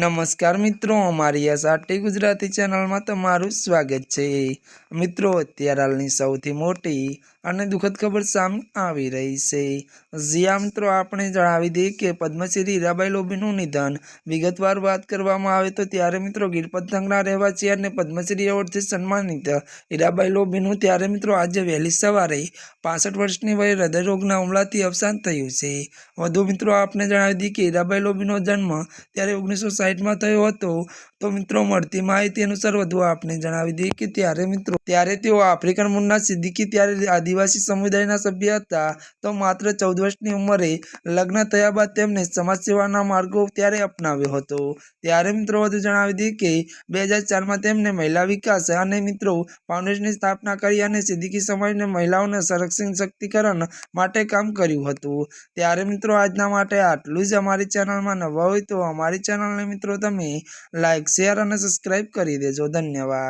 नमस्कार मित्रों, अमारी एसआरटी गुजराती चैनल में तमारुं स्वागत है। मित्रों, अत्यारे हालनी सौथी मोटी अने दुखद खबर सामे आवी रही है। जिया मित्रों, आपणे जणावी दीए के पद्मश्री हीराबाई लोभीनुं निधन। विगतवार बात करवामां आवे तो त्यारे मित्रों गीर पतंगना रहेवासी अने पद्मश्री एवोर्डथी सन्मानित हीराबाई लोभीनुं त्यारे मित्रों आज वहेली सवारे 65 वर्षनी वये हृदयरोगना हुमलाथी अवसान थयुं छे। वधु मित्रों आपने जणावी दीए के हीराबाई लोभीनो जन्म त्यारे 1960 में थयो हतो। तो मित्रों मळती माहिती अनुसार वधु आपने जणावी दीए के त्यारे तेओ आफ्रिकन मूळना सिद्दीकी त्यारे आदिवासी समुदायना सभ्य हता। तो मात्र 14 वर्षनी उंमरे लग्न थया बाद तेमणे समाजसेवाना मार्गो त्यारे अपनाव्यो हतो। त्यारे मित्रों वधु जणावी दीए के 2004 में तेमणे महिला विकास अने मित्रों फाउंडेशननी स्थापना करी अने सिद्दीकी समाजने महिलाओने संरक्षण सशक्तिकरण माटे काम कर्युं हतुं। त्यारे मित्रों आजना माटे आटલું જ। अमारी चेनल में नवा होय तो अमारी चेनल ने मित्रों तमे लाइक शेर और सब्सक्राइब करी देजो। धन्यवाद।